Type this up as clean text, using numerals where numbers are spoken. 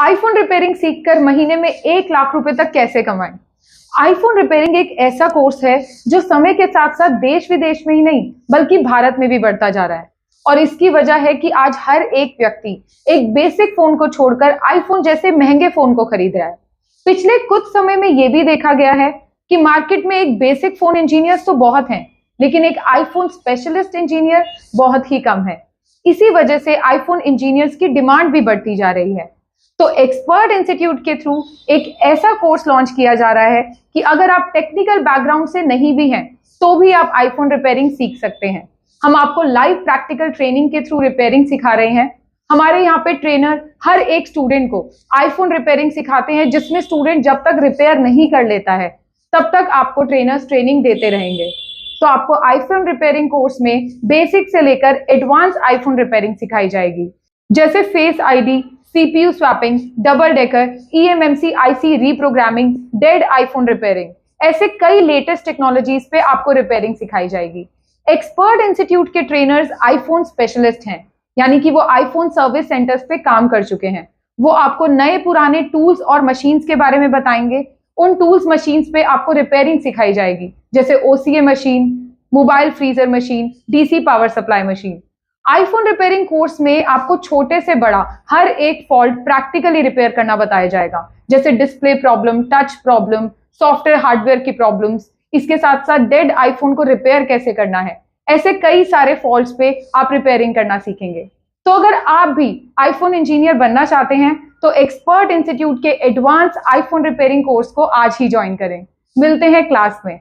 IPhone repairing सीखकर महीने में 1 लाख रुपए तक कैसे कमाएं। आईफोन रिपेयरिंग एक ऐसा कोर्स है जो समय के साथ साथ देश विदेश में ही नहीं बल्कि भारत में भी बढ़ता जा रहा है। और इसकी वजह है कि आज हर एक व्यक्ति एक बेसिक फोन को छोड़कर आईफोन जैसे महंगे फोन को खरीद रहा है। पिछले कुछ समय में यह भी देखा गया है कि मार्केट में एक बेसिक फोन इंजीनियर्स तो बहुत हैं, लेकिन एक आईफोन स्पेशलिस्ट इंजीनियर बहुत ही कम है। इसी वजह से आईफोन इंजीनियर्स की डिमांड भी बढ़ती जा रही है। तो एक्सपर्ट इंस्टीट्यूट के थ्रू एक ऐसा कोर्स लॉन्च किया जा रहा है कि अगर आप टेक्निकल बैकग्राउंड से नहीं भी हैं तो भी आप आईफोन रिपेयरिंग सीख सकते हैं। हम आपको लाइव प्रैक्टिकल ट्रेनिंग के थ्रू रिपेयरिंग सिखा रहे हैं। हमारे यहाँ पे ट्रेनर हर एक स्टूडेंट को आईफोन रिपेयरिंग सिखाते हैं, जिसमें स्टूडेंट जब तक रिपेयर नहीं कर लेता है तब तक आपको ट्रेनर्स ट्रेनिंग देते रहेंगे। तो आपको आईफोन रिपेयरिंग कोर्स में बेसिक से लेकर एडवांस आईफोन रिपेयरिंग सिखाई जाएगी, जैसे face ID, CPU swapping, double decker, eMMC IC reprogramming, dead iPhone repairing. ऐसे कई लेटेस्ट टेक्नोलॉजीज पे आपको रिपेयरिंग सिखाई जाएगी। एक्सपर्ट इंस्टीट्यूट के ट्रेनर्स आईफोन स्पेशलिस्ट हैं, यानी कि वो आईफोन सर्विस सेंटर्स पे काम कर चुके हैं। वो आपको नए पुराने टूल्स और मशीन्स के बारे में बताएंगे। उन टूल्स मशीन्स पे आपको रिपेयरिंग सिखाई जाएगी, जैसे OCA machine, mobile freezer machine, DC power supply machine. IPhone repairing course में आपको छोटे से बड़ा हर एक फॉल्ट प्रैक्टिकली रिपेयर करना बताया जाएगा, जैसे display problem, touch problem, software hardware की प्रॉब्लम्स। इसके साथ साथ डेड आईफोन को रिपेयर कैसे करना है, ऐसे कई सारे फॉल्ट्स पे आप रिपेयरिंग करना सीखेंगे। तो अगर आप भी आईफोन इंजीनियर बनना चाहते हैं तो एक्सपर्ट इंस्टीट्यूट के एडवांस आईफोन रिपेयरिंग कोर्स को आज ही ज्वाइन करें। मिलते हैं क्लास में।